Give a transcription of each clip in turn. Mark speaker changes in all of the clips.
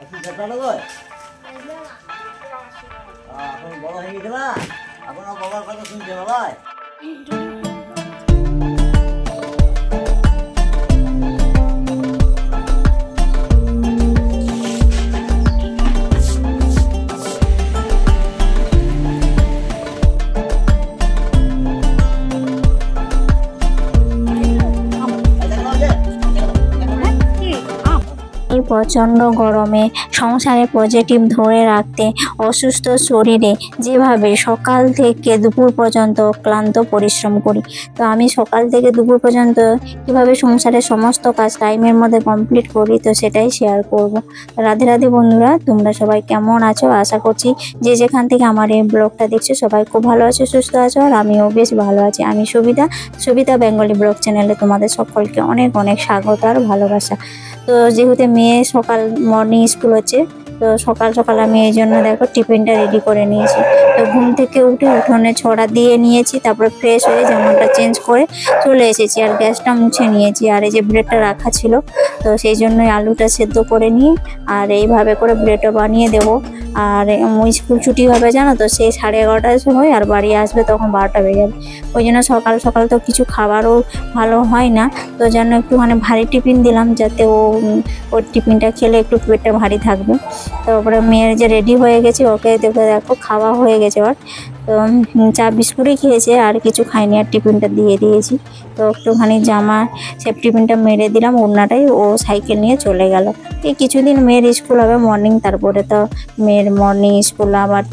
Speaker 1: এখন বড় হয়ে গেছে না, এখন বাবার কথা শুনছে বাবাই।
Speaker 2: এই প্রচণ্ড গরমে সংসারে পজিটিভ ধরে রাখতে অসুস্থ শরীরে যেভাবে সকাল থেকে দুপুর পর্যন্ত ক্লান্ত পরিশ্রম করি, তো আমি সকাল থেকে দুপুর পর্যন্ত কিভাবে সংসারের সমস্ত কাজ টাইমের মধ্যে কমপ্লিট করি, তো সেটাই শেয়ার করব। রাধে রাধে বন্ধুরা, তোমরা সবাই কেমন আছো? আশা করছি যে যেখান থেকে আমার এই ব্লগটা দেখছো সবাই খুব ভালো আছো, সুস্থ আছো, আর আমিও বেশ ভালো আছি। আমি সবিতা বেঙ্গলি ব্লগ চ্যানেলে তোমাদের সকলকে অনেক অনেক স্বাগত আর ভালোবাসা। তো যেহেতু মেয়ে সকাল মর্নিং স্কুল হচ্ছে, তো সকাল সকাল আমি এই জন্য দেখো টিফিনটা রেডি করে নিয়েছি। তো ঘুম থেকে উঠে উঠোনে ছড়া দিয়ে নিয়েছি, তারপরে ফ্রেশ হয়ে জামাটা চেঞ্জ করে চলে এসেছি, আর গ্যাসটা মুছে নিয়েছি। আর এই যে ব্রেডটা রাখা ছিল, তো সেই জন্যই আলুটা সেদ্ধ করে নিয়ে আর এইভাবে করে ব্রেডটা বানিয়ে দেবো। আর স্কুল ছুটি হবে জানো তো, সেই 11:30টার সময়, আর বাড়ি আসবে তখন 12টা বেজে যাবে। ওই জন্য সকাল সকাল তো কিছু খাবারও ভালো হয় না, তো যেন একটুখানি ভারী টিফিন দিলাম, যাতে ওর টিফিনটা খেলে একটু পেটটা ভারী থাকবে। তারপরে মেয়ের যে রেডি হয়ে গেছে, ওকে দেখো খাওয়া হয়ে গেছে ওর, তো চা বিস্কুটই খেয়েছে, আর কিছু খাইনি, আর টিফিনটা দিয়ে দিয়েছি। তো একটুখানি জামা সে টিফিনটা মেরে দিলাম, ওড়নাটাই ও সাইকেল নিয়ে চলে গেল। এই কিছুদিন মেয়ের স্কুল হবে মর্নিং, তারপরে তো মেয়ের মর্নিং স্কুল আবার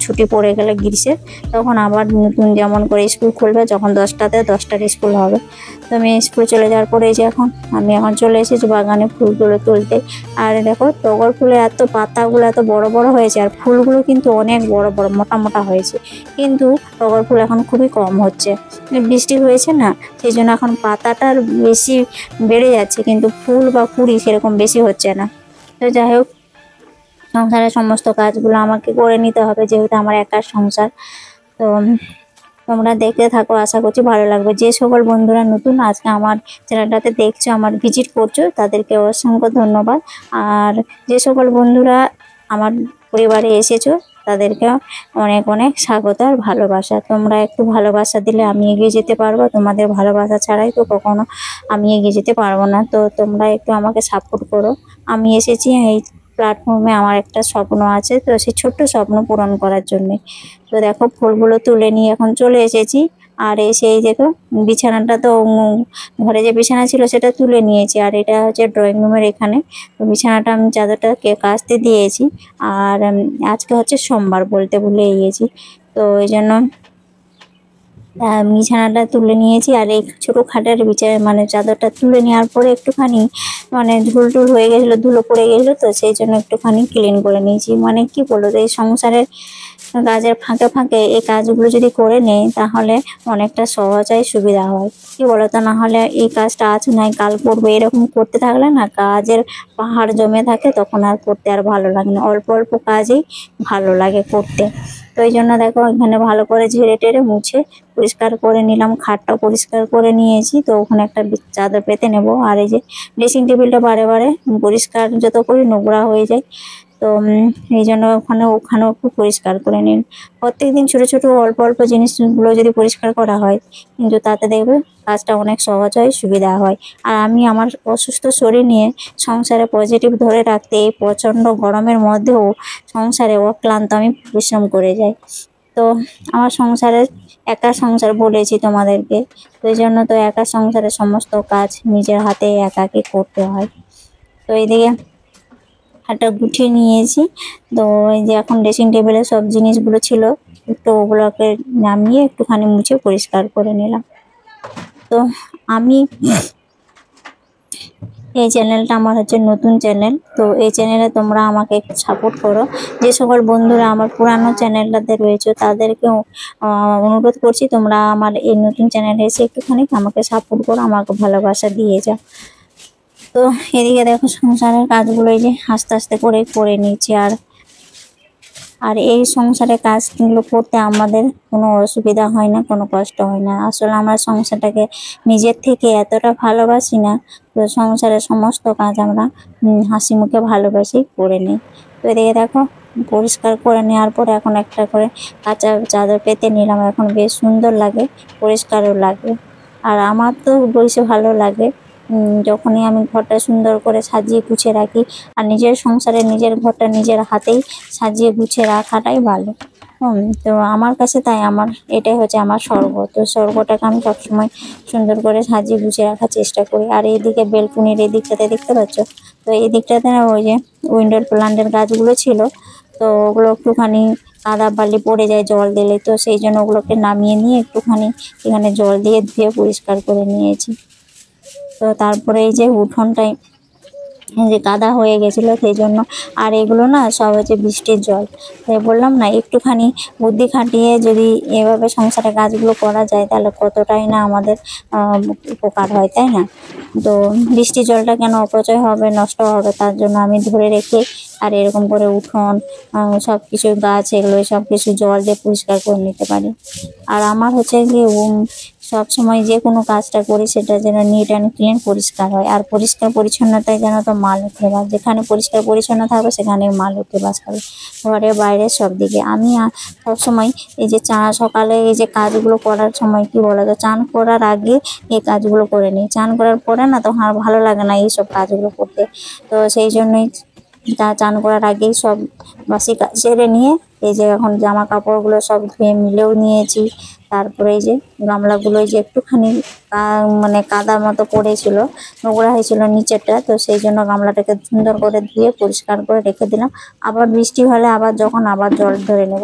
Speaker 2: ছুটি পড়ে গেলে গ্রীষ্মের, তখন আবার নতুন যেমন করে স্কুল খুলবে, যখন 10টার স্কুল হবে। তো মেয়ে স্কুল চলে যাওয়ার পরে যে আমি এখন চলে এসেছি বাগানে ফুলগুলো তুলতে। আর দেখো টগর ফুলের এত পাতাগুলো এত বড় বড় হয়েছে, আর ফুলগুলো কিন্তু অনেক বড় বড় মোটা মোটা হয়েছে, কিন্তু টগর ফুল এখন খুবই কম হচ্ছে। বৃষ্টি হয়েছে না, সেই জন্য এখন পাতাটার বেশি বেড়ে যাচ্ছে, কিন্তু ফুল বা কুড়ি সেরকম বেশি হচ্ছে না। তো যাই হোক, সংসারের সমস্ত কাজগুলো আমাকে করে নিতে হবে, যেহেতু আমার একার সংসার। তো তোমরা দেখতে থাকো, আশা করছি ভালো লাগবে। যে সকল বন্ধুরা নতুন আজকে আমার চ্যানেলটাতে দেখছো, আমার ভিজিট করছো, তাদেরকে অসংখ্য ধন্যবাদ। আর যে সকল বন্ধুরা আমার পরিবারে এসেছো, তাদেরকে অনেক অনেক স্বাগত আর ভালোবাসা। তোমরা একটু ভালোবাসা দিলে আমি এগিয়ে যেতে পারবো, তোমাদের ভালোবাসা ছাড়াই তো কখনো আমি এগিয়ে যেতে পারবো না। তো তোমরা একটু আমাকে সাপোর্ট করো। আমি এসেছি এই প্ল্যাটফর্মে, আমার একটা স্বপ্ন আছে, তো সেই ছোট্ট স্বপ্ন পূরণ করার জন্যে। তো দেখো ফুলগুলো তুলে নিয়ে এখন চলে এসেছি। আর এসে এই দেখো বিছানাটা তো ঘরে যে বিছানা ছিল সেটা তুলে নিয়েছি, আর এটা হচ্ছে ড্রয়িং রুমের এখানে। তো বিছানাটা আমি চাদরটাকে কাচতে দিয়েছি, আর আজকে হচ্ছে সোমবার, বলতে ভুলে গিয়েছি। তো এই জন্য বিছানাটা তুলে নিয়েছি, আর এই ছোটো খাটের মানে চাদরটা তুলে নেওয়ার পরে একটুখানি মানে ধুল হয়ে গেছিলো, ধুলো পড়ে গেছিলো, তো সেই জন্য একটুখানি ক্লিন করে নিয়েছি। মানে কি বলো তো, এই সংসারের কাজের ফাঁকে ফাঁকে এই কাজগুলো যদি করে নেই, তাহলে অনেকটা সহজ হয়, সুবিধা হয়। কি বলো তো, না হলে এই কাজটা আজ নাই কাল করবো, এরকম করতে থাকলে না কাজের পাহাড় জমে থাকে, তখন আর করতে আর ভালো লাগে না। অল্প অল্প কাজেই ভালো লাগে করতে। তো এই জন্য দেখো এখানে ভালো করে ঝেড়ে টেড়ে মুছে পরিষ্কার করে নিলাম, খাটটা পরিষ্কার করে নিয়েছি। তো ওখানে একটা চাদর পেতে নেব। আর এই যে ড্রেসিং টেবিলটা বারে বারে পরিষ্কার যত করি নোংরা হয়ে যায়, তো এই জন্য ওখানেও একটু পরিষ্কার করে নিন। প্রত্যেকদিন ছোটো ছোটো অল্প অল্প জিনিসগুলো যদি পরিষ্কার করা হয়, কিন্তু তাতে দেখবে কাজটা অনেক সহজ হয়, সুবিধা হয়। আর আমি আমার অসুস্থ শরীর নিয়ে সংসারে পজিটিভ ধরে রাখতে এই প্রচণ্ড গরমের মধ্যেও সংসারে অক্লান্ত আমি পরিশ্রম করে যাই। তো আমার সংসারের একা সংসার বলেছি তোমাদেরকে, তো এই জন্য তো একা সংসারের সমস্ত কাজ নিজের হাতে একাকে করতে হয়। তো এইদিকে হাতটা গুছিয়ে নিয়েছি। তো এই যে এখন ড্রেসিং টেবিলে সব জিনিসগুলো ছিল, একটু ওগুলোকে নামিয়ে একটুখানি মুছে পরিষ্কার করে নিলাম। তো আমি এই চ্যানেলটা আমার হচ্ছে নতুন চ্যানেল, তো এই চ্যানেলে তোমরা আমাকে একটু সাপোর্ট করো। যে সকল বন্ধুরা আমার পুরানো চ্যানেলটাতে রয়েছে, তাদেরকেও অনুরোধ করছি তোমরা আমার এই নতুন চ্যানেলে এসে একটুখানি আমাকে সাপোর্ট করো, আমাকে ভালোবাসা দিয়ে যাও। তো এদিকে দেখো সংসারের কাজগুলো এই যে আস্তে আস্তে করে নিয়েছি। আর আর এই সংসারে কাজগুলো করতে আমাদের কোনো অসুবিধা হয় না, কোনো কষ্ট হয় না। আসলে আমরা সংসারটাকে নিজের থেকে এতটা ভালোবাসি না, তো সংসারের সমস্ত কাজ আমরা হাসি মুখে ভালোবাসি করে নিই। তো এদিকে দেখো পরিষ্কার করে নেওয়ার পরে এখন একটা করে কাঁচা চাদর পেতে নিলাম। এখন বেশ সুন্দর লাগে, পরিষ্কারও লাগে। আর আমার তো বেশি ভালো লাগে যখনই আমি ঘরটা সুন্দর করে সাজিয়ে গুছিয়ে রাখি। আর নিজের সংসারে নিজের ঘরটা নিজের হাতেই সাজিয়ে গুছিয়ে রাখাটাই ভালো। তো আমার কাছে তাই আমার এটাই হচ্ছে আমার স্বর্গ। তো স্বর্গটাকে আমি সবসময় সুন্দর করে সাজিয়ে গুছিয়ে রাখার চেষ্টা করি। আর এইদিকে বেলকুনির এই দিকটাতে দেখতে পাচ্ছ, তো এই দিকটাতে না ওই যে উইন্ডোর প্লান্টের গাছগুলো ছিল, তো ওগুলো একটুখানি কাদা বালি পড়ে যায় জল দিলে, তো সেই জন্য ওগুলোকে নামিয়ে নিয়ে একটুখানি এখানে জল দিয়ে ধুয়ে পরিষ্কার করে নিয়েছি। তো তারপরে এই যে উঠোনটাই যে কাদা হয়ে গেছিলো সেই জন্য। আর এগুলো না সব হচ্ছে বৃষ্টির জল। তাই বললাম না, একটুখানি বুদ্ধি খাটিয়ে যদি এভাবে সংসারে কাজগুলো করা যায় তাহলে কতটাই না আমাদের উপকার হয়, তাই না? তো বৃষ্টির জলটা কেন অপচয় হবে, নষ্ট হবে, তার জন্য আমি ধরে রেখে আর এরকম করে উঠোন সব কিছু গাছ এগুলো সব কিছু জল দিয়ে পরিষ্কার করে নিতে পারি। আর আমার হচ্ছে কি সব সময় যে কোনো কাজটা করি সেটা যেন নিট অ্যান্ড ক্লিন পরিষ্কার হয়। আর পরিষ্কার পরিচ্ছন্নতায় যেন তো মাল উঠে বাস, যেখানে পরিষ্কার পরিচ্ছন্ন থাকবে সেখানে মাল উঠে বাস হবে, ঘরে বাইরে সব দিকে। আমি সবসময় এই যে সকালে এই যে কাজগুলো করার সময় কি বলো তো, চান করার আগে এই কাজগুলো করে নিই। চান করার পরে না তখন আর ভালো লাগে না এইসব কাজগুলো করতে। তো সেই জন্যই চান করার আগেই সব বাসি কাজ সেরে নিয়ে এই যে এখন জামা কাপড়গুলো সব ধুয়ে মিলেও নিয়েছি। তারপরে এই যে গামলাগুলো যে একটুখানি মানে কাদার মতো পড়েছিল, নোংরা হয়েছিল নিচেরটা, তো সেই জন্য গামলাটাকে সুন্দর করে ধুয়ে পরিষ্কার করে রেখে দিলাম। আবার বৃষ্টি হলে আবার যখন আবার জল ধরে নেব।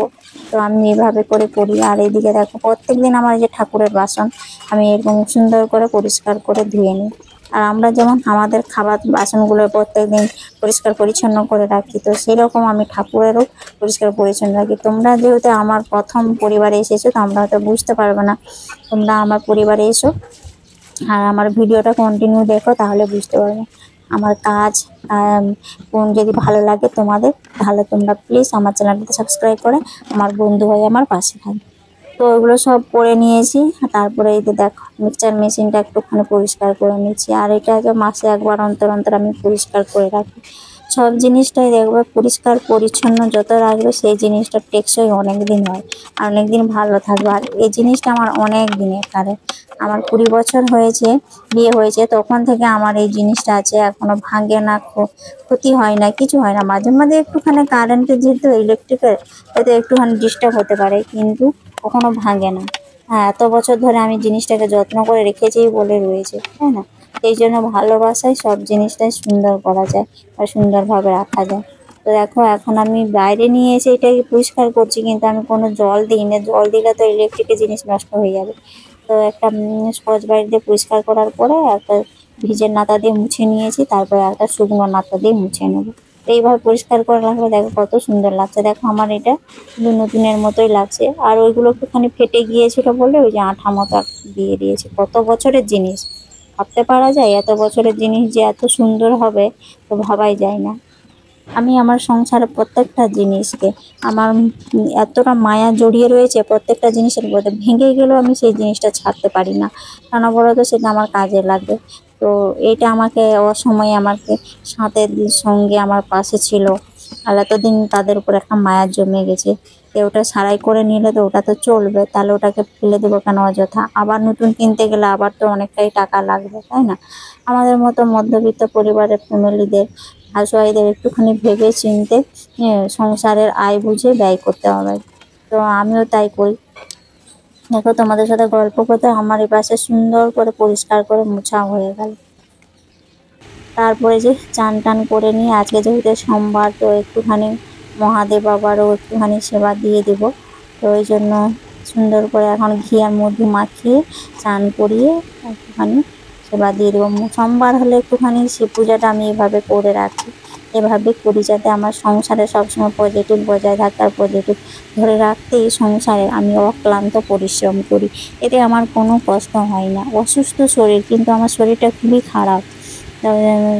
Speaker 2: তো আমি এইভাবে করে করি। আর এইদিকে দেখো প্রত্যেকদিন আমার এই যে ঠাকুরের বাসন আমি এরকম সুন্দর করে পরিষ্কার করে ধুয়ে নিই। আর আমরা যেমন আমাদের খাবার বাসনগুলো প্রত্যেকদিন পরিষ্কার পরিচ্ছন্ন করে রাখি, তো সেই রকম আমি ঠাকুরেরও পরিষ্কার পরিচ্ছন্ন রাখি। তোমরা যেহেতু আমার প্রথম পরিবারে এসেছো, তোমরা হয়তো বুঝতে পারবে না, তোমরা আমার পরিবারে এসো আর আমার ভিডিওটা কন্টিনিউ দেখো, তাহলে বুঝতে পারবে আমার কাজ। কোন যদি ভালো লাগে তোমাদের, তাহলে তোমরা প্লিজ আমার চ্যানেলটাতে সাবস্ক্রাইব করে আমার বন্ধু হয়ে আমার পাশে থাকবে। তো ওগুলো সব করে নিয়েছি। তারপরে এই যে দেখো মিক্সচার মেশিনটা একটুখানি পরিষ্কার করে নিচ্ছি। আর এটাকে মাসে একবার অন্তর অন্তর আমি পরিষ্কার করে রাখি। সব জিনিসটাই দেখবে পরিষ্কার পরিচ্ছন্ন যত রাখবে সেই জিনিসটা টেকসই অনেক দিন হয় আর অনেক দিন ভালো থাকবে। আর এই জিনিসটা আমার অনেক দিনের কারণ আমার 20 বছর হয়েছে বিয়ে হয়েছে, তখন থেকে আমার এই জিনিসটা আছে, এখনো ভাঙে না, ক্ষতি হয় না, কিছু হয় না। মাঝে মাঝে একটুখানি কারেন্টের যেহেতু ইলেকট্রিকের হয়তো একটুখানি ডিস্টার্ব হতে পারে, কিন্তু কখনো ভাঙে না। হ্যাঁ, এত বছর ধরে আমি জিনিসটাকে যত্ন করে রেখেছি বলে রয়েছে, তাই না? সেই জন্য ভালোবাসায় সব জিনিসটাই সুন্দর করা যায় আর সুন্দরভাবে রাখা যায়। তো দেখো এখন আমি বাইরে নিয়ে এসে এটাকে পরিষ্কার করছি, কিন্তু আমি কোনো জল দিই না, জল দিলে তো ইলেকট্রিকের জিনিস নষ্ট হয়ে যাবে। তো একটা স্কচ ব্রাইট দিয়ে পরিষ্কার করার পরে একটা ভিজের নাতা দিয়ে মুছে নিয়েছি, তারপরে একটা শুকনো নাতা দিয়ে মুছে নেবো। এইভাবে পরিষ্কার করে রাখলে দেখো কত সুন্দর লাগছে। দেখো আমার এটা নতুনের মতোই লাগছে। আর ওইগুলো একটুখানি ফেটে গিয়েছিল বলে ওই যে আঠা মতো দিয়ে দিয়েছে। কত বছরের জিনিস, ভাবতে পারা যায় এত বছরের জিনিস যে এত সুন্দর হবে, তো ভাবাই যায় না। আমি আমার সংসারের প্রত্যেকটা জিনিসকে আমার এতটা মায়া জড়িয়ে রয়েছে, প্রত্যেকটা জিনিসের মধ্যে ভেঙে গেলেও আমি সেই জিনিসটা ছাড়তে পারি না, কেন বলো তো, সেটা আমার কাজে লাগবে। তো এটা আমাকে অসময়ে আমাকে সাথের সঙ্গে আমার পাশে ছিল, আর এতদিন তাদের উপর একটা মায়া জমে গেছে। তো ওটা সারাই করে নিলে তো ওটা তো চলবে, তাহলে ওটাকে ফেলে দেবো কেন অযথা? আবার নতুন কিনতে গেলে আবার তো অনেকটাই টাকা লাগবে, তাই না? আমাদের মতো মধ্যবিত্ত পরিবারের ফ্যামিলিদের হাউসওয়াইফদের একটুখানি ভেবে চিনতে সংসারের আয় বুঝে ব্যয় করতে হবে। তো আমিও তাই করি। দেখো তোমাদের সাথে গল্প করতে আমার এই পাশে সুন্দর করে পরিষ্কার করে মোছা হয়ে গেল। তারপরে যে চান টান করে নিয়ে আজকে যেহেতু সোমবার, তো একটুখানি মহাদেব বাবারও একটুখানি সেবা দিয়ে দেব। তো ওই জন্য সুন্দর করে এখন ঘি আর মধু মাখিয়ে চান করিয়ে একটুখানি সেবা দিয়ে দেবো। সোমবার হলে একটুখানি শিব পূজাটা আমি এভাবে করে রাখি, এভাবে করি যাতে আমার সংসারে সবসময় পজিটিভ বজায় থাকে। আর পজিটিভ ধরে রাখতেই সংসারে আমি অক্লান্ত পরিশ্রম করি, এতে আমার কোনো কষ্ট হয় না। অসুস্থ শরীর, কিন্তু আমার শরীরটা খুবই খারাপ,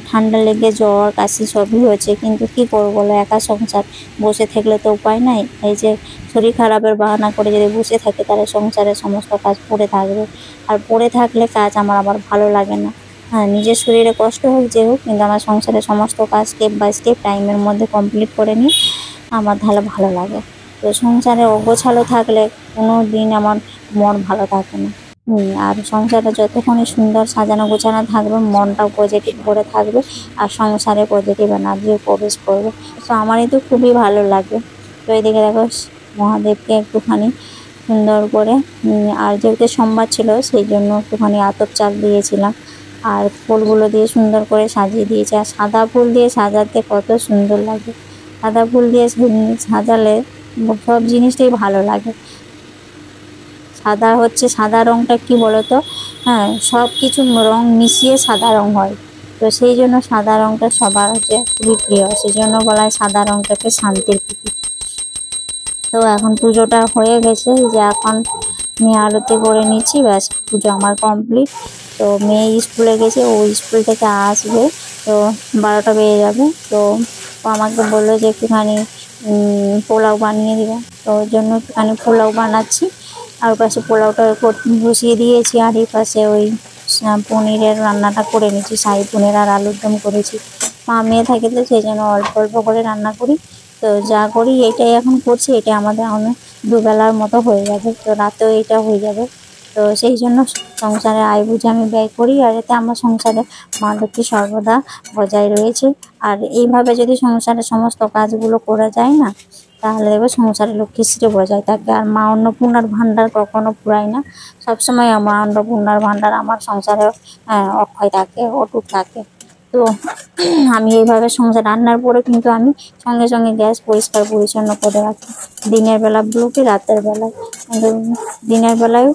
Speaker 2: ঠান্ডা লেগে জ্বর কাশি সবই হয়েছে, কিন্তু কি করবো বলো, একা সংসার, বসে থাকলে তো উপায় নাই। এই যে শরীর খারাপের বাহানা করে যদি বসে থাকে তাহলে সংসারের সমস্ত কাজ পড়ে থাকবে, আর পড়ে থাকলে কাজ আমার আবার ভালো লাগে না। হ্যাঁ, নিজের শরীরে কষ্ট হোক যে হোক, কিন্তু আমার সংসারের সমস্ত কাজ স্টেপ বাই স্টেপ টাইমের মধ্যে কমপ্লিট করে নিই, আমার তাহলে ভালো লাগে। তো সংসারে অগোছালো থাকলে কোনো দিন আমার মন ভালো থাকে না। আর সংসারটা যতক্ষণই সুন্দর সাজানো গোছানো থাকবে, মনটাও পজিটিভ করে থাকবে, আর সংসারে পজিটিভ এনার্জিও প্রবেশ করবে। তো আমারই তো খুবই ভালো লাগে। তো এদিকে দেখো মহাদেবকে একটুখানি সুন্দর করে আর যেহেতু সোমবার ছিল সেই জন্য একটুখানি আতপ চাল দিয়েছিলাম, আর ফুলগুলো দিয়ে সুন্দর করে সাজিয়ে দিয়েছি। আর সাদা ফুল দিয়ে সাজাতে কত সুন্দর লাগে, সাদা ফুল দিয়ে সাজালে সব জিনিসটাই ভালো লাগে। সাদা হচ্ছে, সাদা রঙটা কি বলতো, হ্যাঁ সব কিছু রং মিশিয়ে সাদা রং হয়। তো সেই জন্য সাদা রঙটা সবার হচ্ছে খুবই প্রিয়, সেই জন্য বলা হয় সাদা রঙটাকে শান্তির প্রতীক। তো এখন পুজোটা হয়ে গেছে, যে এখন মেয়ে আরতি করে নিচ্ছি, ব্যাস পুজো আমার কমপ্লিট। তো মেয়ে স্কুলে গেছে, ও স্কুল থেকে আসবে, তো 12টা বেজে যাবে। তো ও আমাকে বললো যে একটুখানি পোলাও বানিয়ে দিবে, তো ওর জন্য একটুখানি পোলাও বানাচ্ছি। আর পাশে পোলাওটা বসিয়ে দিয়েছি, আর এই পাশে ওই পনিরের রান্নাটা করে নিচ্ছি, শাহী পনির আর আলুর দম করেছি। মা মেয়ে থাকে তো সেই জন্য অল্প অল্প করে রান্না করি। তো যা করি এটাই এখন করছি, এটা আমাদের অনেক দুবেলার মতো হয়ে যাবে, তো রাতেও এটা হয়ে যাবে। তো সেই জন্য সংসারে আয় বুঝে আমি ব্যয় করি, আর এতে আমার সংসারে মা লক্ষ্মী সর্বদা বজায় রয়েছে। আর এইভাবে যদি সংসারের সমস্ত কাজগুলো করা যায় না, তাহলে দেখবে সংসারে লক্ষ্মীশ্রী বজায় থাকে। আর মা অন্নপূর্ণার ভাণ্ডার কখনো ফুরায় না, সবসময় মা অন্নপূর্ণার ভাণ্ডার আমার সংসারে অক্ষয় থাকে, অটুট থাকে। তো আমি এইভাবে সংসার রান্নার পরে কিন্তু আমি সঙ্গে সঙ্গে গ্যাস পরিষ্কার পরিচ্ছন্ন করে রাখি, দিনের বেলাগুলোকে রাতের বেলায়, কিন্তু দিনের বেলায়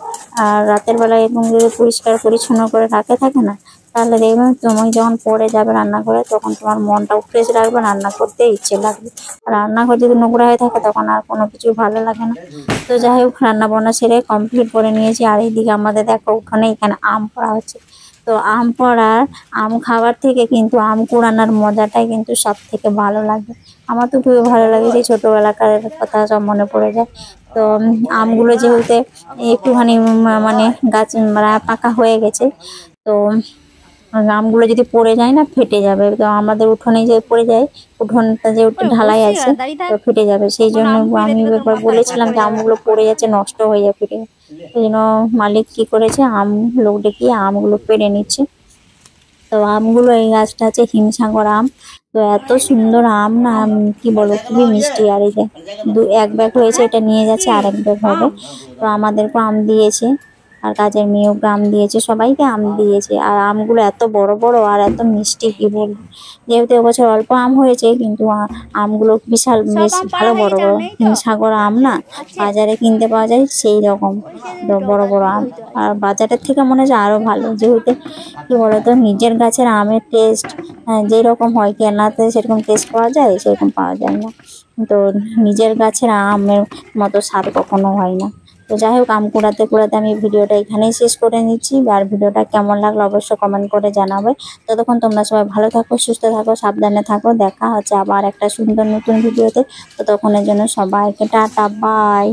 Speaker 2: আর রাতের বেলায় এবং যদি পরিষ্কার পরিচ্ছন্ন করে রাখে থাকে না, তাহলে দেখবে তুমি যখন পরে যাবে রান্না করে তখন তোমার মনটাও ফ্রেশ রাখবে, রান্না করতে ইচ্ছে লাগবে। রান্নাঘর যদি নোংরা হয়ে থাকে তখন আর কোনো কিছু ভালো লাগে না। তো যাই হোক, রান্না বান্না সেরে কমপ্লিট করে নিয়েছি। আর এইদিকে আমাদের দেখো উঠোনে এখানে আম পড়া হচ্ছে। তো আম পড়ার আম খাবার থেকে কিন্তু আম কুড়ানোর মজাটাই কিন্তু সব থেকে ভালো লাগে। আমার তো খুবই ভালো লাগে, সেই ছোটোবেলাকার কথা সব মনে পড়ে যায়। তো আমগুলো যেহেতু একটুখানি মানে গাছ পাকা হয়ে গেছে, তো আমগুলো যদি পড়ে যায় না ফেটে যাবে, তো আমাদের উঠোনে যে পড়ে যায়, উঠোনটা যে ঢালাই আছে তো ফেটে যাবে। সেই জন্য আমি একবার বলেছিলাম যে আমগুলো পড়ে যাচ্ছে, নষ্ট হয়ে যাবে, ফেটে। সেই জন্য মালিক কি করেছে, লোক ডেকে আমগুলো পেড়ে নিচ্ছে। তো আমগুলো, এই গাছটা আছে হিমসাগর আম। তো এত সুন্দর আম না, কি বলবো, খুবই মিষ্টি। আর এই যে এক ব্যাগ হয়েছে, এটা নিয়ে যাচ্ছে, আর এক ব্যাগ হবে। তো আমাদেরকেও আম দিয়েছে, আর কাজের মেয়েও আম দিয়েছে, সবাইকে আম দিয়েছে। আর আমগুলো এত বড় বড় আর এত মিষ্টি, কি বলবো। যেহেতু এবছর অল্প আম হয়েছে, কিন্তু আমগুলো বিশাল বেশ ভালো বড় বড় হিমসাগর আম না, বাজারে কিনতে পাওয়া যায় সেই রকম বড় বড় আম। আর বাজারের থেকে মনে হচ্ছে আরো ভালো, যেহেতু কি বলতো নিজের গাছের আমের টেস্ট যেরকম হয়, কেনাতে সেরকম টেস্ট পাওয়া যায়, সেরকম পাওয়া যায় না। তো নিজের গাছের আমের মতো স্বাদ কখনো হয় না। তো যাই হোক, আম কুড়াতে কুড়াতে আমি ভিডিওটা এখানেই শেষ করে নিচ্ছি। আর ভিডিওটা কেমন লাগলো অবশ্যই কমেন্ট করে জানাবে। ততক্ষণ তোমরা সবাই ভালো থাকো, সুস্থ থাকো, সাবধানে থাকো। দেখা হচ্ছে আবার একটা সুন্দর নতুন ভিডিওতে। ততক্ষণের জন্য সবাইকে টাটা, বাই।